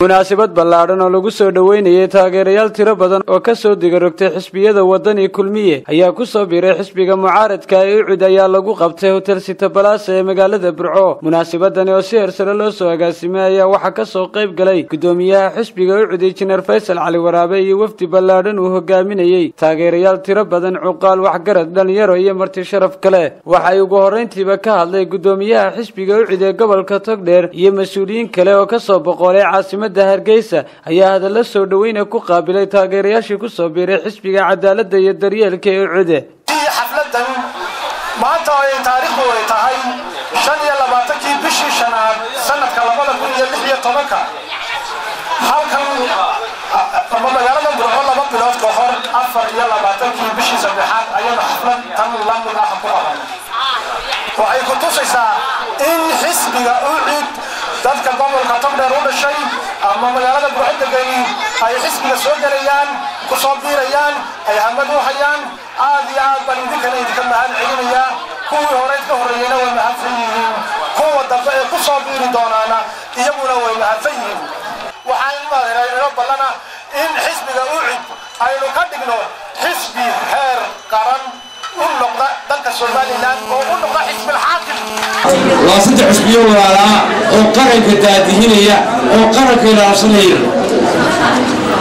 munaasabad ballaaran oo lagu soo dhaweynayay taageerayaal tiro badan oo ka soo digarogtay xisbiyada wadani kulmiye ayaa ku soo biiray xisbiga mucaaradka ee UCID ayaa lagu qabtay hotel Sita Palace ee magaalada Burco. Munaasabadani oo si heersare loo soo agaasimay ayaa waxa ka soo qayb galay gudoomiyaha xisbiga UCID Injineer Faysal Cali Waraabe iyo wafdi ballaaran uu hogaaminayay taageerayaal tiro badan cuqaal waxgarad dhalinyaro iyo marti sharaf kale. Waxay ugu horeyntiiba ka hadlay gudoomiyaha xisbiga UCID ee gobolka Togdheer iyo mas'uuliyiin kale oo ka soo boqolay caasimada Hargeysa ayaa hadallo soo dhaweyn ku qaabilay taageerayaashii ku soo biiray xisbiga cadaaladda iyo daryeelka ee UCID. xafladan maanta ay taariikhdu ay tahay 25 bishii shanaad sanadka 2016 halkan magaalada Burco laba bilood ka hor 24 bishii saddexaad ayana xaflad tan la mid ah ku qabanay. waxay ku tusaysaa in xisbiga UCID dadka gobolka Togdheer u dhashay ama magaalada Burco degan ay xisbiga soo galayaan ku soo biirayaan ay hamad u hayaan aad iyo aad baan idinka mahad celinaya kuwii hore ka horeeyayna way mahadsan yihiin kuwa dambe ee ku soo biiri doonaana iyaguna way mahadsan yihiin waxaan inoo ballana in xisbiga UCID aynu ka dhigno xisbi heer qaran ونقطة ذلك السوداني الآن ونقطة حزب الحاكم. واسنت حزبية ولا وقرن كتاتهين هي وقرن كراسلين.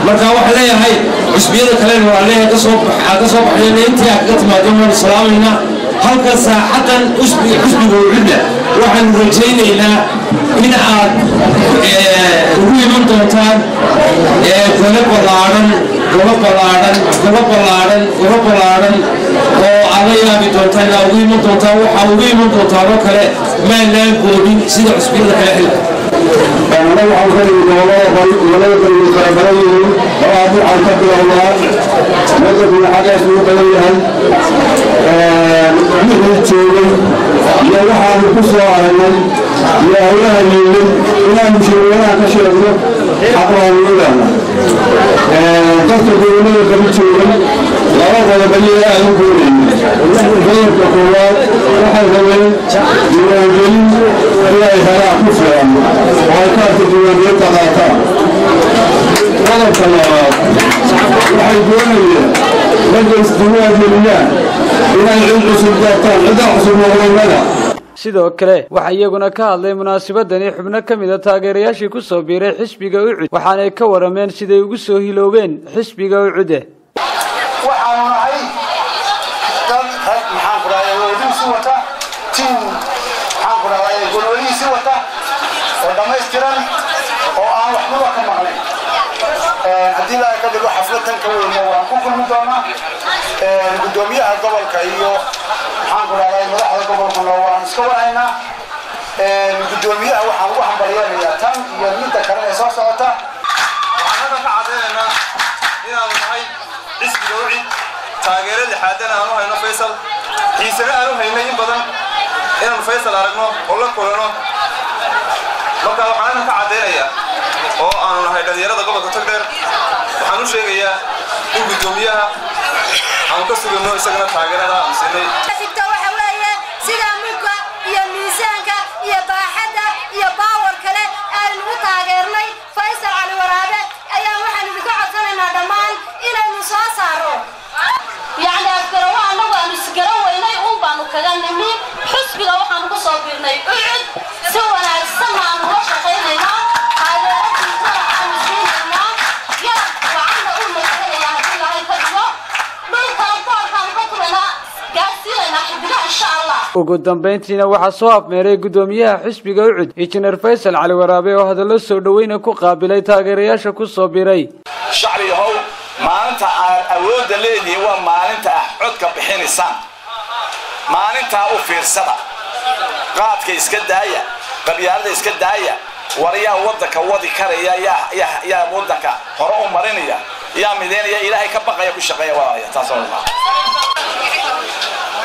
مركا واحدة هاي حزبية كلام وعليها تصوب حين أنت أكتم هذول السلام هنا هلك ساعة حزبي وعدة وعن رجين إلى هنا عاد وهي من طنطان قلب العالم عليها بتوتان أوي من توتان وحوي من توتان وكله ما لا يقولين سيد عسبير الحيل. أنا ما أقول ولا يقول كلامي وأبو عن كبر الله ما يقول حاجة اسمه كلامي مثل الشيء يا واحد كسر على يا ولا من ولا مشي ولا كشر حقا ولا تقول ولا كبر ولا بني أهل ونحن غير كقوات نحن غير يواجهون ولا يهرع كفرا وعكات الجوانية تغاطا ولا صلوات وحيدون مجلس جواد الله إلى العلم سلطان عدا عصر وغيرنا. sidoo kale waxa iyaguna ka hadlay munaasabadani xubno kamid ah taageerayaashii ku soo biiray xisbiga UCID waxaana ay ka warameen siday ugu soo hiloobeen xisbiga UCID. waxaan nahay dad maxaan ku raayay wadin wata tiin maxaan ku raayay gololiisi wata oo dhameystiran oo aan waxba ka maqnayn hadii la ka dhigo xafladan ka weyn waan ku kulmi doonaa gudoomiyaha gobolka iyo maxaan ku raayay madaxda gobolka waan iska waraynaa gudoomiyaha waxaan ugu hambalyeeyaa tan iyo midda kale ee soo socota waxaan ka cadeynaa inaan nahay xisbiga UCID taageerada xaadana aanu hayno Faysal xiisana aanu haynay in badan inaan Faysal aragno oo la kulano marka waxaan ka cadeynaya oo aanu nahay dhalinyarada gobolka Togdheer waxaan u sheegayaa in gudoomiyaha aan ka sugno isagana taageerada aan siinay xigta waxa weeye sida mulka iyo miisaanka iyo baaxadda iyo power kale aan ugu taageernay Faysal Cali Waraabe ayaa waxaan idinka codsanaynaa dhammaan inaynu soo saaro يعني أذكر وأنا وأنسكر وإني أمبارح كذا نمي حسب لو حن قصوا بيني أعد سوى أنا السمع نروح خيرنا على رأسنا عن سيدنا يا وعند كذا يا هذي هاي كذا من كان قطرنا قاسينا حبنا إن شاء الله. ugu dambeyntiina waxa soo afmeeray gudoomiyaha xisbiga UCID Injineer Faysal Cali Waraabe oo hadallo soo dhaweyn ku qaabilay taageerayaasha ku soo biiray. shacbi how maalinta awoodda leeyahay waa maalinta codka bixinaysan maalinta u fiirsada qaadka iska daaya qabyaalada iska daaya wariya wadanka wadi karaya ya wadanka hore u marinaya ya mideynaya ilaahay ka baqaya ku shaqeeya waa taas oo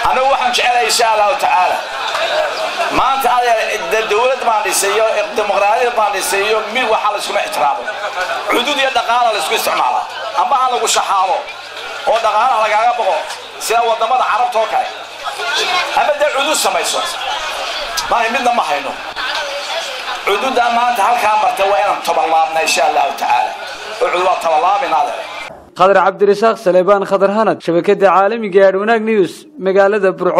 أنا واحد جعله إن شاء الله تعالى ما أنت الدولة ما نسيو الديمقراطية ما نسيو مين وحال اسمه احترامه حدود يدقالة لسكو استعمالها أما أنا أقول شحاله أو دقالة لقاها بقى سيا وضمات عرب توكاي أما ده الحدود سما يسوس ما هي منا ما هينو عدود أمانة هالكام برتوين طبلابنا إن شاء الله تعالى عدود طبلابنا هذا خضر عبد الرزاق سليبان خضر هند شبكة عالمي قاعد وناق نيوز مقالة برعو.